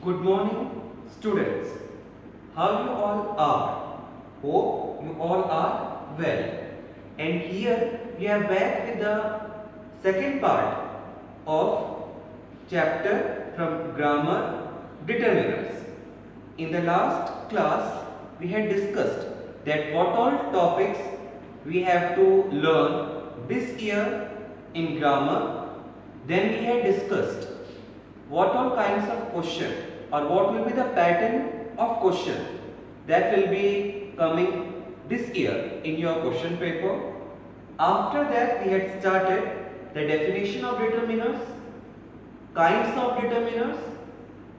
Good morning, students. How you all are? Hope you all are well. And here we are back with the second part of chapter from grammar determiners. In the last class, we had discussed that what all topics we have to learn this year in grammar. Then we had discussed what all kinds of question or what will be the pattern of question that will be coming this year in your question paper. After that, we had started the definition of determiners, kinds of determiners,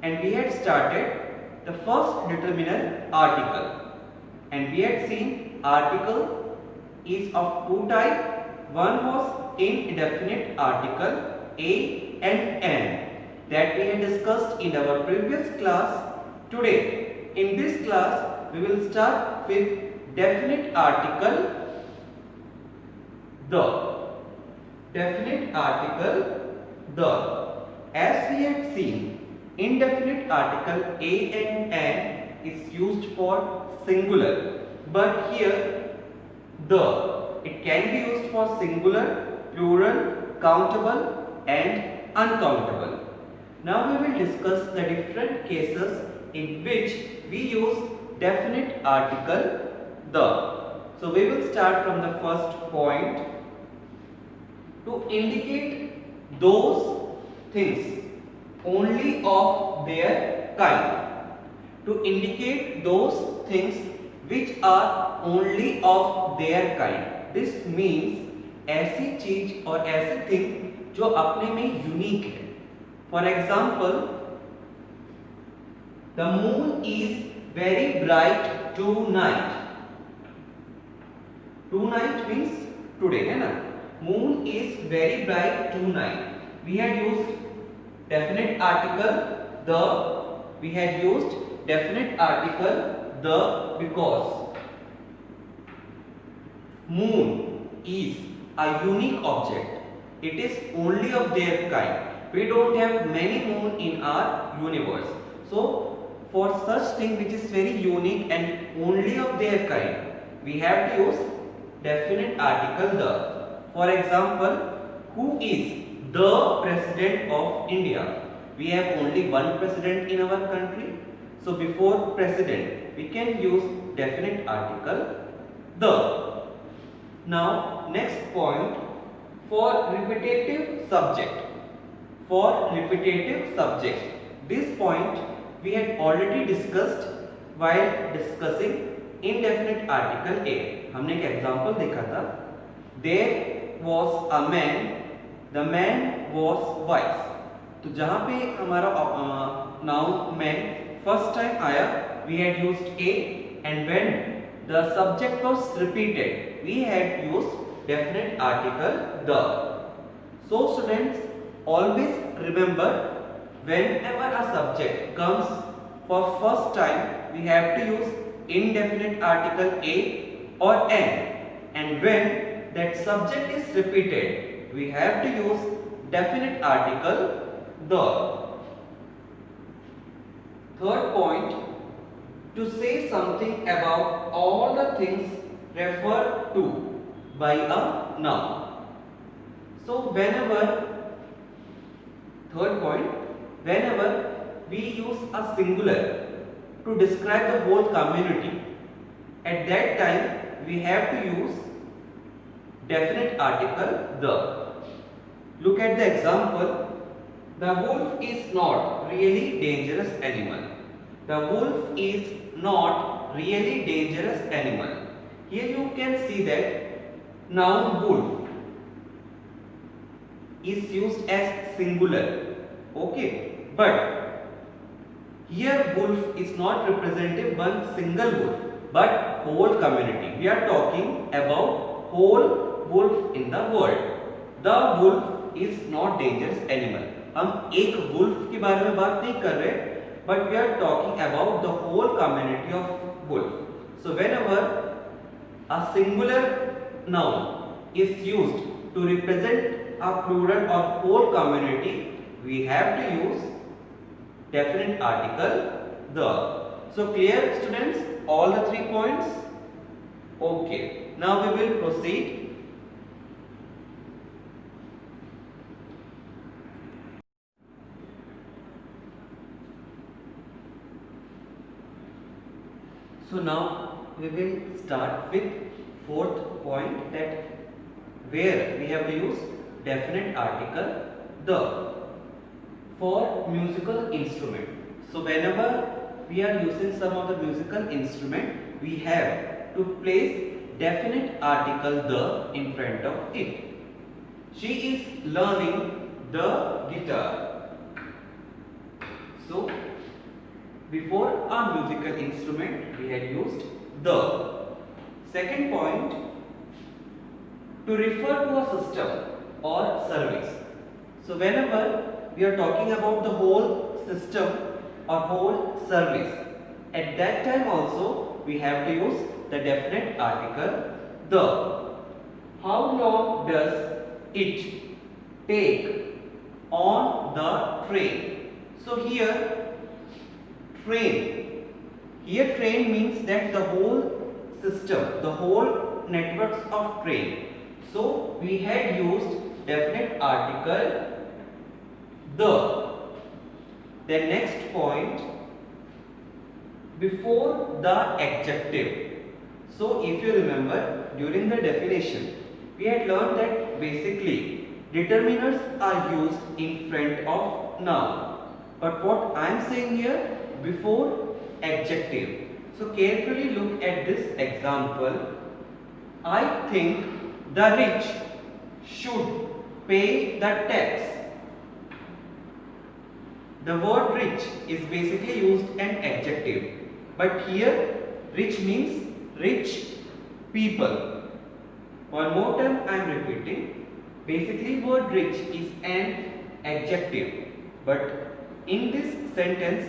and we had started the first determiner, article. And we had seen article is of two types. One was indefinite article a and an that we had discussed in our previous class. Today, in this class, we will start with definite article the. Definite article the. As we had seen, indefinite article a and an is used for singular, but here the, it can be used for singular, plural, countable and uncountable. Now we will discuss the different cases in which we use definite article the. So we will start from the first point. To indicate those things only of their kind. To indicate those things which are only of their kind. This means ऐसी चीज और ऐसे thing जो अपने में unique है. For example, the moon is very bright tonight. Tonight means today, है ना? Moon is very bright tonight. We had used definite article the. We had used definite article the because moon is a unique object. It is only of their kind. We don't have many moon in our universe. So for such thing which is very unique and only of their kind, we have to use definite article the. For example, who is the President of India? We have only one president in our country. So before president, we can use definite article the. Now next point, for repetitive subject. For repetitive subject, this point we had already discussed while discussing indefinite article a. हमने एक example देखा था. There was a man, the man was wise. तो जहाँ पे हमारा noun man first time आया, we had used a, and when the subject was repeated, we had used definite article the. So students, always remember, whenever a subject comes for first time, we have to use indefinite article a or an, and when that subject is repeated, we have to use definite article the. Third point, to say something about all the things referred to by a noun. So whenever, third point, whenever we use a singular to describe the whole community, at that time we have to use definite article the. Look at the example. The wolf is not really dangerous animal. The wolf is not really dangerous animal. Here you can see that noun wolf is used as singular. Okay, but here wolf is not representative one single wolf, but whole community. We are talking about whole wolf in the world. The wolf is not dangerous animal. हम एक wolf के बारे में बात नहीं कर रहे, but we are talking about the whole community of wolf. So whenever a singular noun is used to represent a plural or whole community, we have to use definite article the. So clear students, all the 3 points? Okay, now we will proceed. So now we will start with 4th point, that where we have used definite article the for musical instrument. So whenever we are using some of the musical instrument, we have to place definite article the in front of it. She is learning the guitar. So before our musical instrument, we had used the. Second point, to refer to a system or service. So whenever we are talking about the whole system or whole service, at that time also we have to use the definite article the. How long does it take on the train? So here train means that the whole system, the whole networks of train. So we had used definite article the. Then next point, before the adjective. So if you remember, during the definition we had learned that basically determiners are used in front of noun. But what I am saying here, before adjective. So carefully look at this example. I think the rich should pay the tax. The word rich is basically used an adjective, but here rich means rich people. One more time I am repeating. Basically word rich is an adjective, but in this sentence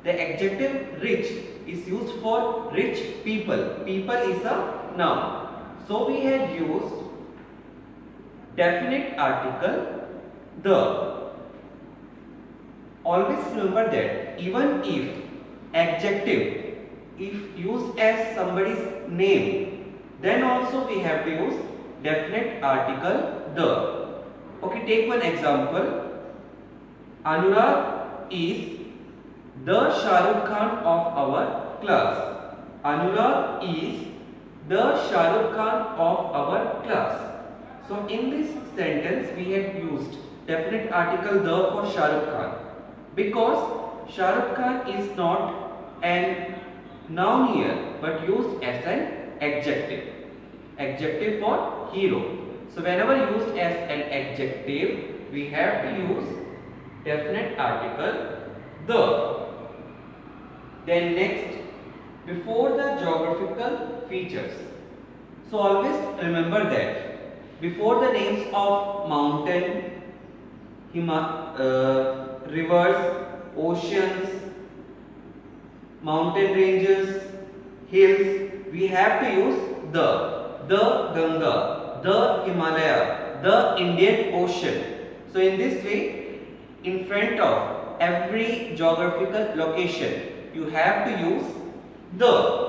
the adjective rich is used for rich people. People is a noun. So we had used definite article the. Always remember that even if adjective if used as somebody's name, then also we have to use definite article the. Okay, take one example. Anurag is the Shah Rukh Khan of our class. Anurag is the Shah Rukh Khan of our class. So in this sentence we have used definite article the for Shah Rukh Khan, because Shah Rukh Khan is not an noun here but used as an adjective for hero. So whenever used as an adjective, we have to use definite article the. Then next, before the geographical features. So always remember that before the names of mountain, rivers, oceans, mountain ranges, hills, we have to use the Ganga, the Himalaya, the Indian Ocean. So in this way, in front of every geographical location, you have to use the.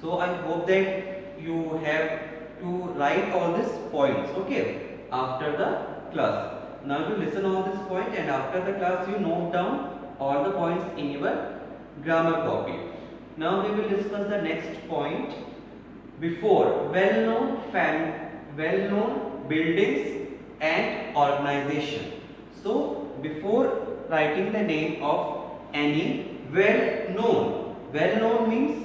So I hope that you have to write all these points, okay, after the class. Now you listen all this point, and after the class you note down all the points in your grammar copy. Now we will discuss the next point. Before well-known buildings and organization. So before writing the name of any well-known means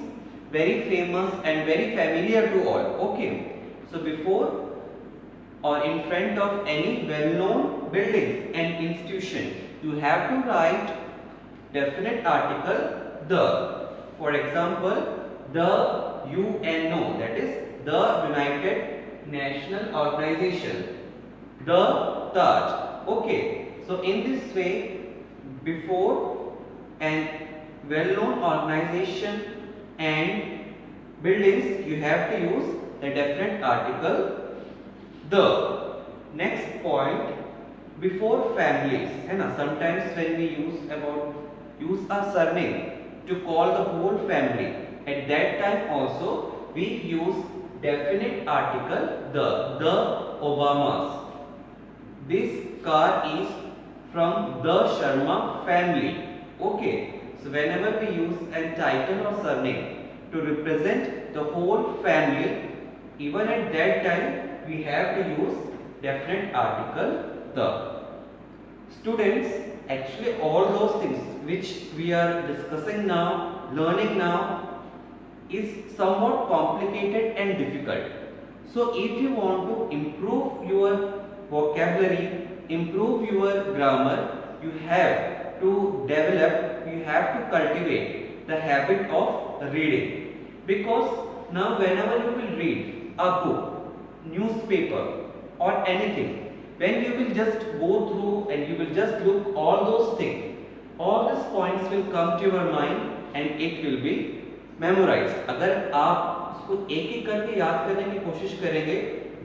very famous and very familiar to all. Okay. So before or in front of any well-known buildings and institution, you have to write definite article the. For example, the UNO, that is the United National Organization, the Taj. Okay. So in this way, before an well-known organization and buildings, you have to use the definite article the. Next point, before families, है ना, sometimes when we use a surname to call the whole family, at that time also we use definite article the Obamas. This car is from the Sharma family. Okay, so whenever we use a title or surname to represent the whole family, even at that time we have to use definite article the. Students, actually all those things which we are discussing now, learning now, is somewhat complicated and difficult. So if you want to improve your vocabulary, improve your grammar, you have to develop, you have to cultivate the habit of reading. Because now whenever you will read a book, newspaper or anything, when you will just go through and you will just look all those things, all these points will come to your mind and it will be memorized. अगर आप उसको एक एक करके याद करने की कोशिश करेंगे,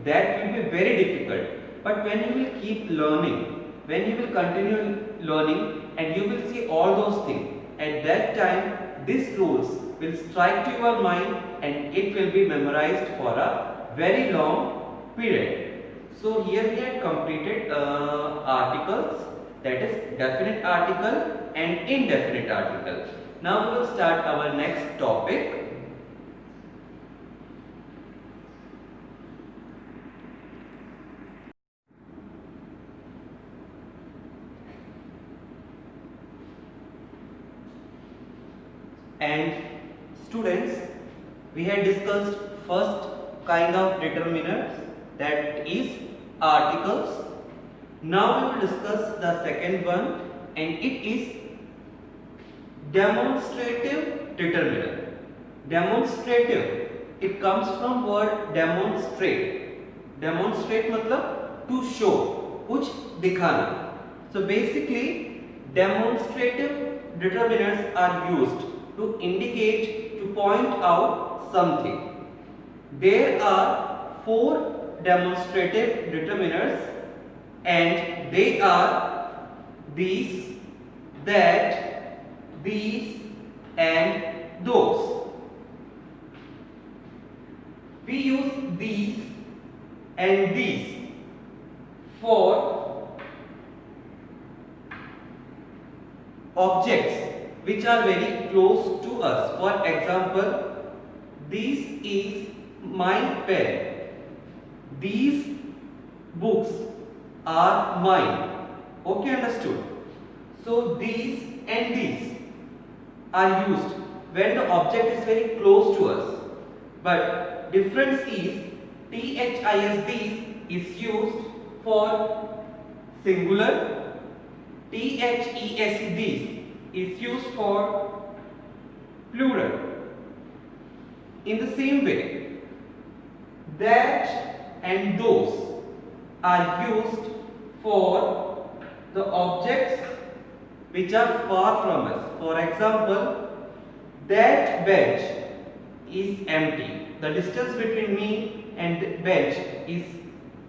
that will be very difficult. But when you will keep learning, when you will continue learning and you will see all those things, at that time these rules will strike to your mind and it will be memorized for a very long period. So here we had completed articles, that is definite article and indefinite article. Now we will start our next topic. And students, we had discussed first kind of determiners, that is articles. Now we will discuss the second one, and it is demonstrative determiner. Demonstrative, it comes from word demonstrate. Demonstrate मतलब to show, कुछ दिखाना. So basically demonstrative determiners are used to indicate, to point out something. There are 4 demonstrative determiners and they are these, that, these and those. We use these and these for objects which are very close to us. For example, this is my pen. These books are mine. Okay, understood? So these and these are used when the object is very close to us. But difference is THIS these is used for singular, THES these is used for plural. In the same way, that and those are used for the objects which are far from us. For example, that bench is empty. The distance between me and the bench is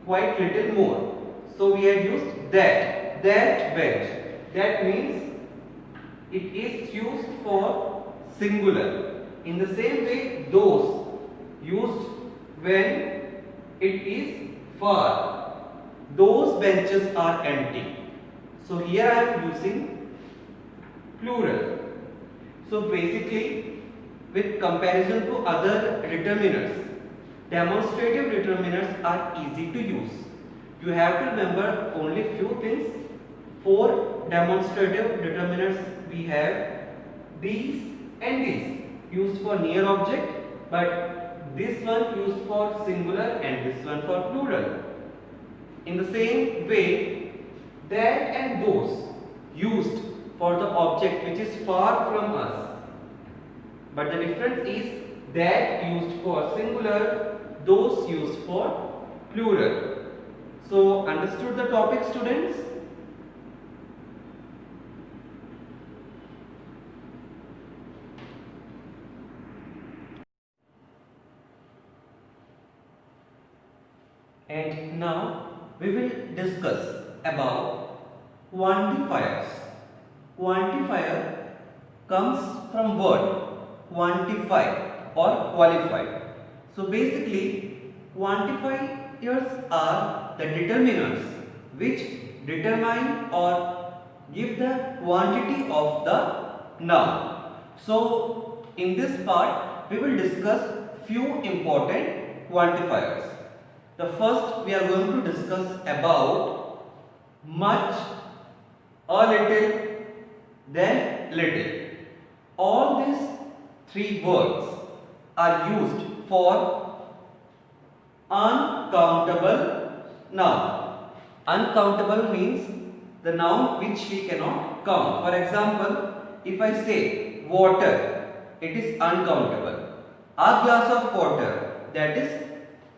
quite little more. So we have used that bench. That means it is used for singular. In the same way, those used when it is far. Those benches are empty. So here I am using plural. So basically, with comparison to other determiners, demonstrative determiners are easy to use. You have to remember only few things. 4 demonstrative determiners we have, these and these used for near object, but this one used for singular and this one for plural. In the same way, that and those used for the object which is far from us, but the difference is that used for singular, those used for plural. So understood the topic, students? And now we will discuss about quantifiers. Quantifier comes from word quantify or qualify. So basically quantifiers are the determinants which determine or give the quantity of the noun. So in this part we will discuss few important quantifiers. The first we are going to discuss about much, a little, then little. All these three words are used for uncountable noun. Uncountable means the noun which we cannot count. For example, if I say water, it is uncountable. A glass of water, that is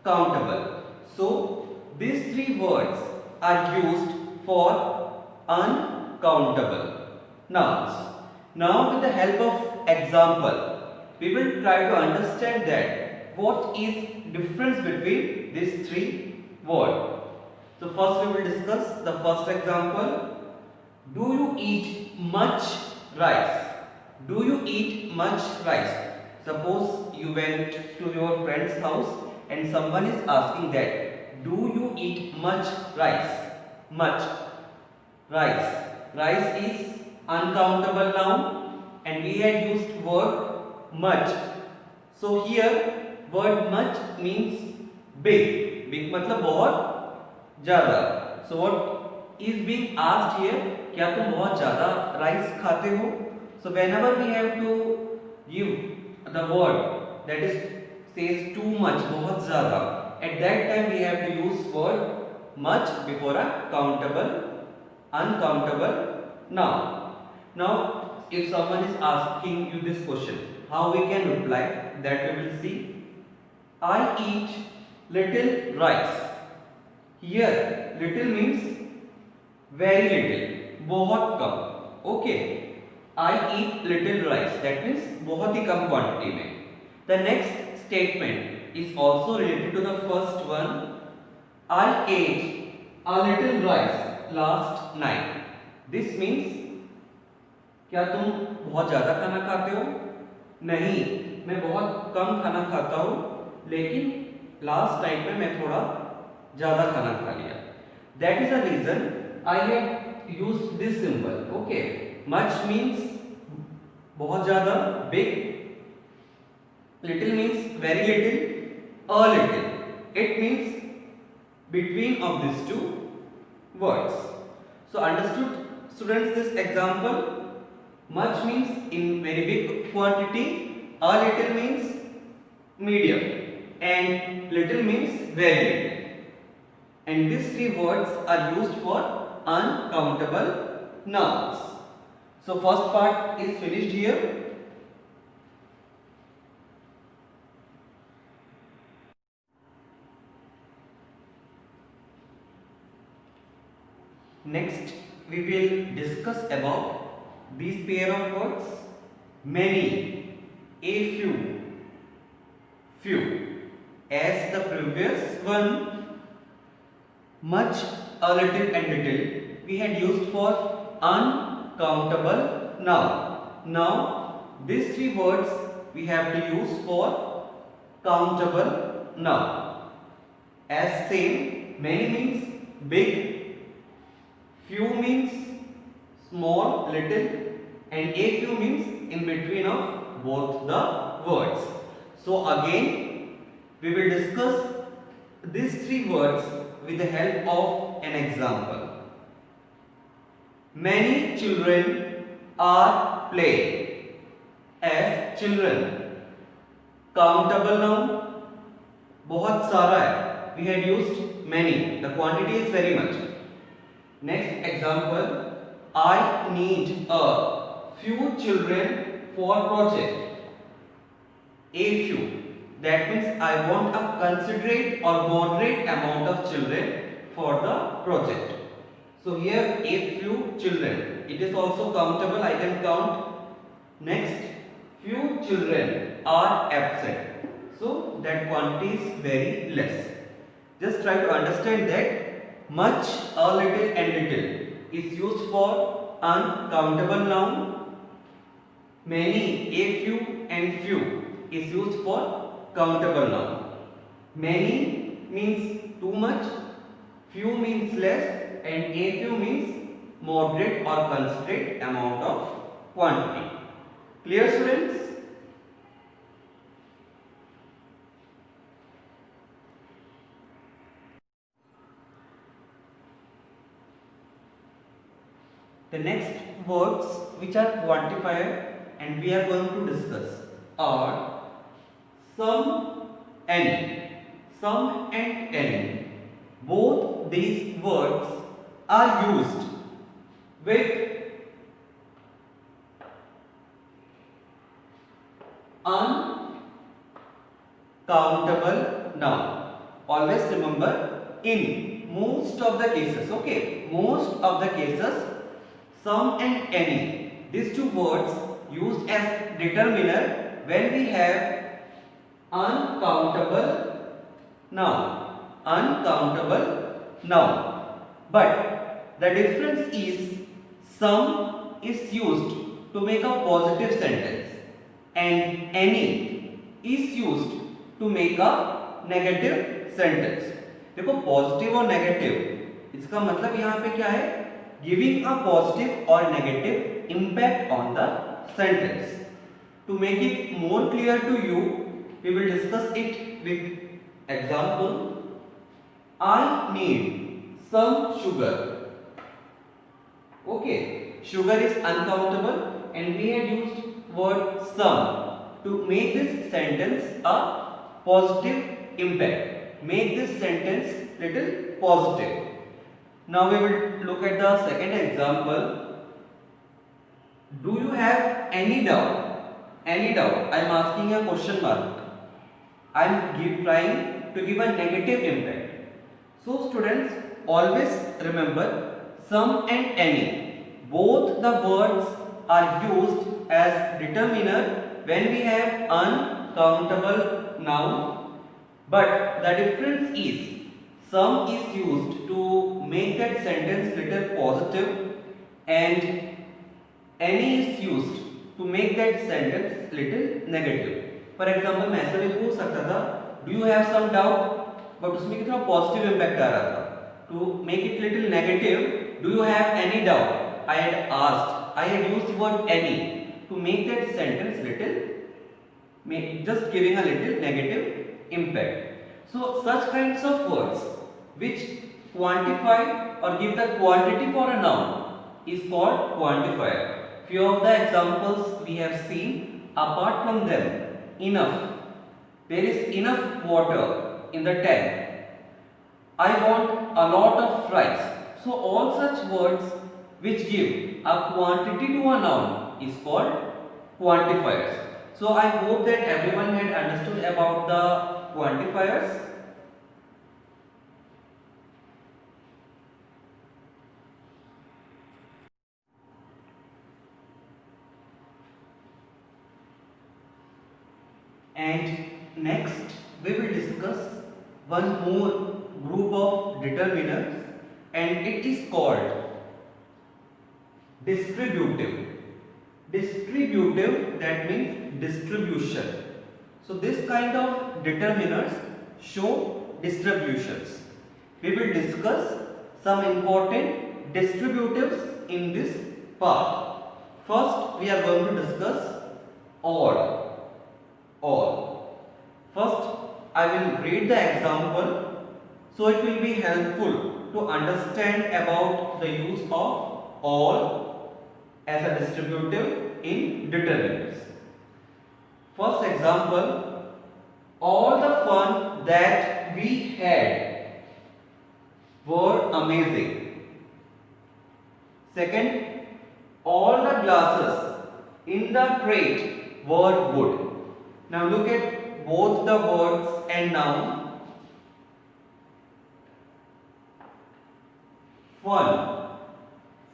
countable. So these three words are used for uncountable nouns. Now with the help of example, we will try to understand that what is difference between these three words. So first we will discuss the first example. Do you eat much rice? Do you eat much rice? Suppose you went to your friend's house and someone is asking that, do you eat much rice? Much rice. Rice is uncountable noun and we had used word much. So here word much means big. Big मतलब बहुत ज़्यादा. So what is being asked here, क्या तुम बहुत ज़्यादा rice खाते हो? So whenever we have to give the word that is says too much, बहुत ज़्यादा, at that time we have to use word much before a countable, uncountable noun. Now, if someone is asking you this question, how we can reply? That we will see. I eat little rice. Here, little means very little, बहुत कम. Okay. I eat little rice. That means बहुत ही कम quantity में. The next statement is also related to the first one. I ate a little rice last night. This means क्या तुम बहुत ज़्यादा खाना खाते हो? नहीं, मैं बहुत कम खाना खाता हूँ, लेकिन लास्ट नाइट में मैं थोड़ा ज़्यादा खाना खा लिया. That is the reason I have used this symbol. Okay, much means बहुत ज़्यादा, big. Little means very little, a little. It means between of these two words. So understood students this example? Much means in very big quantity, a little means medium and little means very little. And these three words are used for uncountable nouns. So first part is finished here. Next we will discuss about these pair of words: many, a few. As the previous one, much, a little and little, we had used for uncountable noun. Now these three words we have to use for countable noun. As same, many means big, few means small, little, and a few means in between of both the words. So again we will discuss these three words with the help of an example. Many children are playing. As children, countable noun, बहुत सारा है. We had used many. The quantity is very much. Next example. I need a few children for project. A few. That means I want a considerate or moderate amount of children for the project. So here a few children. It is also countable. I can count. Next, few children are absent. So that quantity is very less. Just try to understand that much, a little and little is used for uncountable noun. Many, a few and few is used for countable noun. Many means too much, few means less, and a few means moderate or constrained amount of quantity. Clear, students? The next words which are quantifier and we are going to discuss are some, any. Some and any. Both these words are used with uncountable noun. Always remember, in most of the cases, okay, most of the cases, some and any, these two words used as determiner when we have uncountable noun. Uncountable noun. But the difference is some is used to make a positive sentence and any is used to make a negative sentence. देखो positive और negative इसका मतलब यहाँ पे क्या है, giving a positive और negative impact on the sentence. To make it more clear to you, we will discuss it with example. I need some sugar. Okay, sugar is uncountable and we had used word some to make this sentence a positive impact. Make this sentence little positive. Now we will look at the second example. Do you have any doubt? Any doubt? I am asking a question mark. I am trying to give a negative impact. So students, always remember some and any. Both the words are used as determiner when we have uncountable noun. But the difference is some is used to make that sentence little positive and any is used to make that sentence little negative. For example, मैं ऐसा भी पूछ सकता था, do you have some doubt? But उसमें कितना positive impact आ रहा था. To make it little negative, do you have any doubt? I had asked, I had used the word any to make that sentence little, just giving a little negative impact. So such kinds of words which quantify or give the quantity for a noun is called quantifier. Few of the examples we have seen. Apart from them, enough. There is enough water in the tank. I want a lot of rice. So all such words which give a quantity to a noun is called quantifiers. So I hope that everyone had understood about the quantifiers. And next we will discuss one more group of determiners and it is called distributive. Distributive, that means distribution. So this kind of determiners show distributions. We will discuss some important distributives in this part. First we are going to discuss odd. First I will read the example so it will be helpful to understand about the use of all as a distributive in determinants. First example, all the fun that we had were amazing. Second, all the glasses in the crate were good. Now look at both the words and noun. Fun.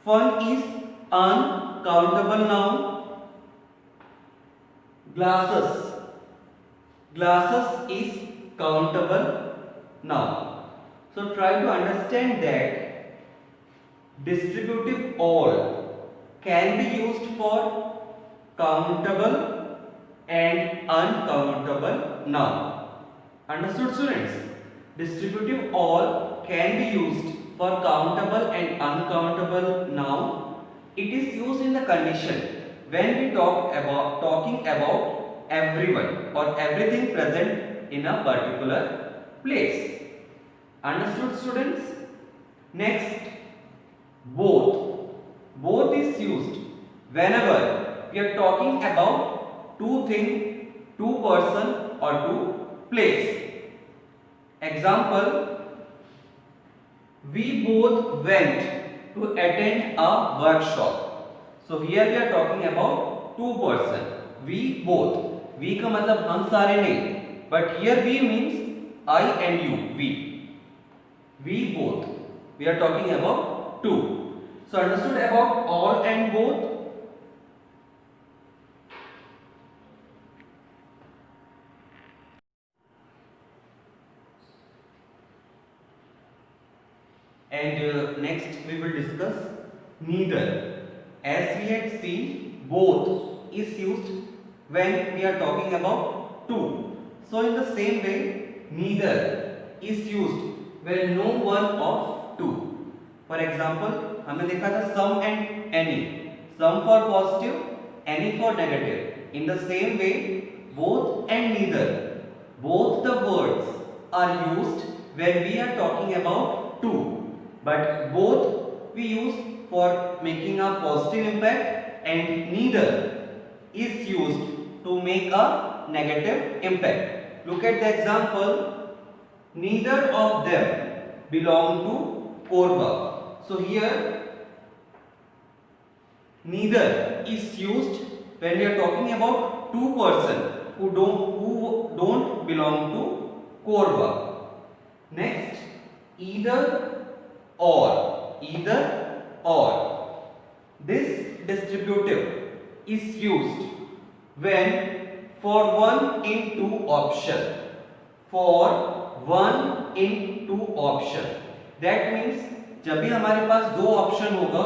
Fun is uncountable noun. Glasses. Glasses is countable noun. So try to understand that distributive all can be used for countable and uncountable noun. Understood, students? Distributive all can be used for countable and uncountable noun. It is used in the condition when we talking about everyone or everything present in a particular place. Understood, students? Next, both. Both is used whenever we are talking about two things, two person or two place. Example, we both went to attend a workshop. So here we are talking about two person. We both. We का मतलब हम सारे नहीं. But here we means I and you. We both. We are talking about two. So understood about all and both? And next we will discuss neither. As we had seen, both is used when we are talking about two. So in the same way, neither is used when no one of two. For example, हमने देखा था some and any. Some for positive, any for negative. In the same way, both and neither. Both the words are used when we are talking about two. But both we use for making a positive impact and neither is used to make a negative impact. Look at the example. Neither of them belong to Korba. So here neither is used when we are talking about two person who don't belong to Korba. Next, either or. This distributive is used when for one in two option. That means जब भी हमारे पास दो option होगा,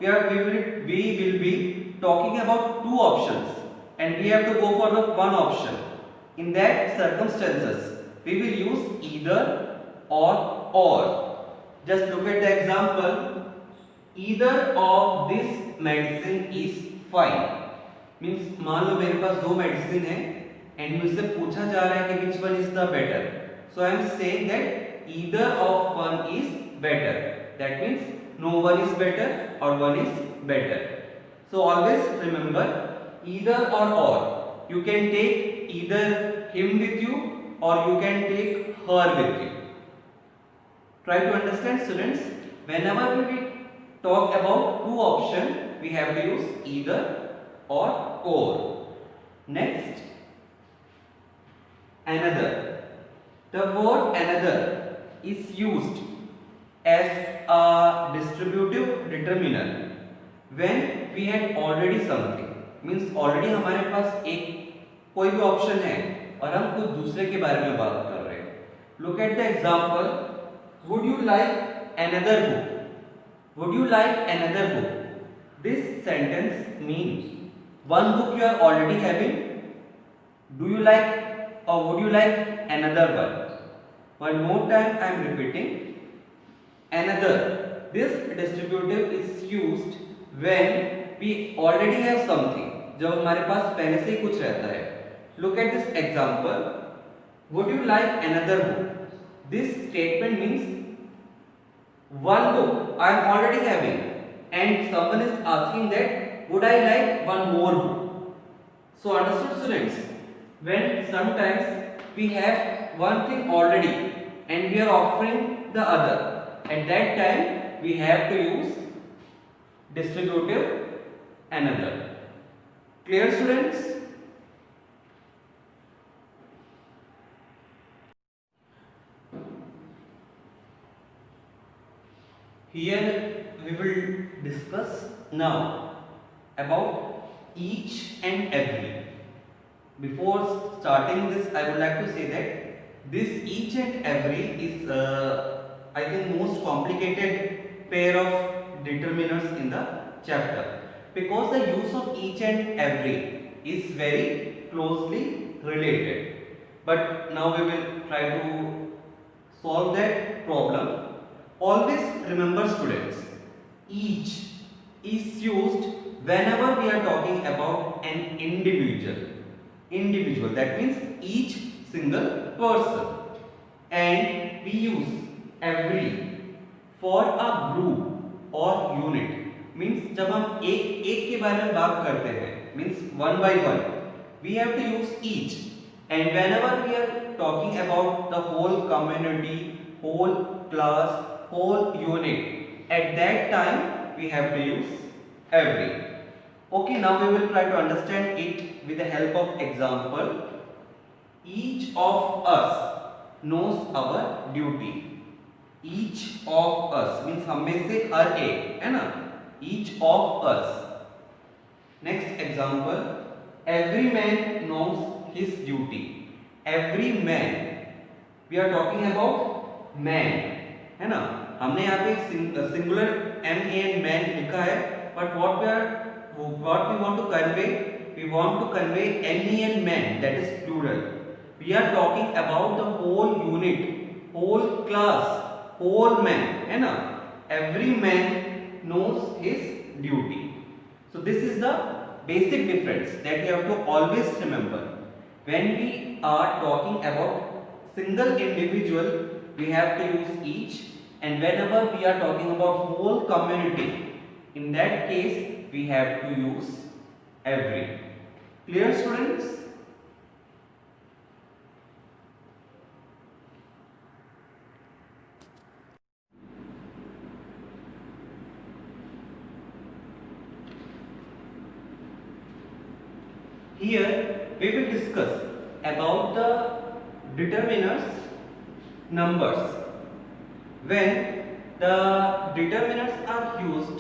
we will be talking about two options and we have to go for the one option. In that circumstances, we will use either or. Just look at the example. Either of this medicine is fine. Means मान लो मेरे पास दो medicine है and मुझसे पूछा जा रहा है कि which one is the better. So I am saying that either of one is better. That means no one is better or one is better. So always remember either or. You can take either him with you or you can take her with you. Try to understand, students. Whenever we talk about two options, we have to use either or. Next, another. The word another is used as a distributive determiner when we had already something. Means already हमारे पास एक कोई भी option है और हम कुछ दूसरे के बारे में बात कर रहे हैं. Look at the example. Would you like another book? Would you like another book? This sentence means one book you are already having. Do you like or would you like another one? One more time I am repeating. Another. This distributive is used when we already have something. जब हमारे पास पहले से ही कुछ रहता है. Look at this example. Would you like another book? This statement means one book I am already having and someone is asking that would I like one more book. So understood, students? When sometimes we have one thing already and we are offering the other, at that time we have to use distributive another. Clear, students? Here we will discuss now about each and every. Before starting this, I would like to say that this each and every is I think most complicated pair of determiners in the chapter, because the use of each and every is very closely related. But now we will try to solve that problem. Always remember, students, each is used whenever we are talking about an individual, that means each single person, and we use every for a group or unit. Means जब हम एक एक के बारे में बात करते हैं, means one by one, we have to use each, and whenever we are talking about the whole community, whole class, whole unit, at that time we have to use every. Okay, now we will try to understand it with the help of example. Each of us knows our duty. Each of us means हम में से हर एक, है ना? Each of us. Next example, every man knows his duty. Every man, we are talking about man, है ना? हमने यहाँ पे सिंगुलर man मैन लिखा है, but what we want to convey, we want to convey any and man, that is plural. We are talking about the whole unit, whole class, whole man, है ना? Every man knows his duty. So this is the basic difference that you have to always remember. When we are talking about single individual, we have to use each, and whenever we are talking about whole community, in that case we have to use every. Clear, students? Here we will discuss about the determiners, numbers. When the determiners are used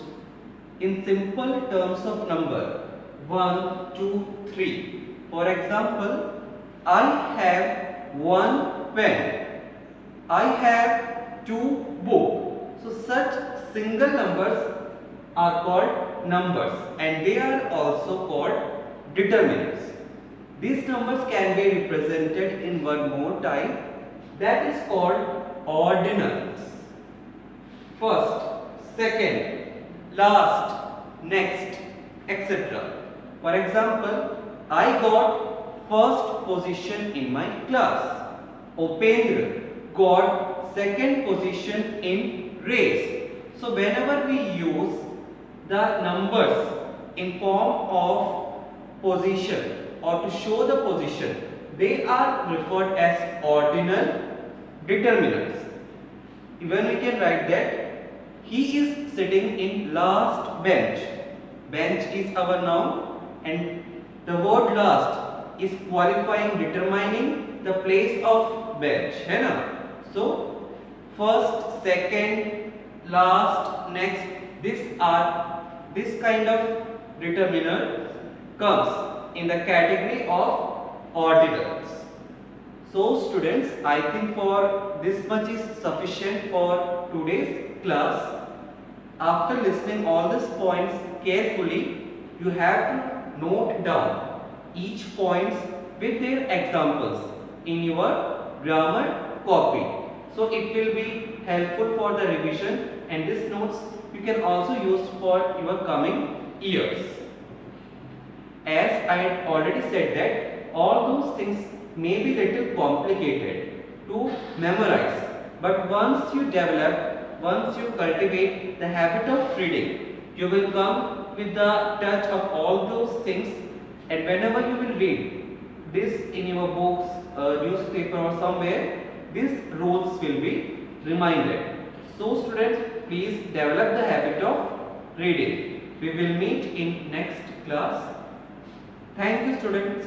in simple terms of number 1, 2, 3. For example, I have 1 pen, I have 2 books. So such single numbers are called numbers, and they are also called determiners. These numbers can be represented in one more type, that is called ordinals. First, second, last, next, etc. For example, I got first position in my class. Upendra got second position in race. So whenever we use the numbers in form of position or to show the position, they are referred as ordinal determiners. Even we can write that he is sitting in last bench. Bench is our noun, and the word last is qualifying, determining the place of bench, है ना? So first, second, last, next, this kind of determiner comes in the category of ordinals. So students, I think for this much is sufficient for today's class. After listening all these points carefully, you have to note down each points with their examples in your grammar copy. So it will be helpful for the revision, and these notes you can also use for your coming years. As I had already said that all those things may be little complicated to memorize, but once you cultivate the habit of reading, you will come with the touch of all those things, and whenever you will read this in your books, newspaper or somewhere, these rules will be reminded. So students, please develop the habit of reading. We will meet in next class. Thank you, students.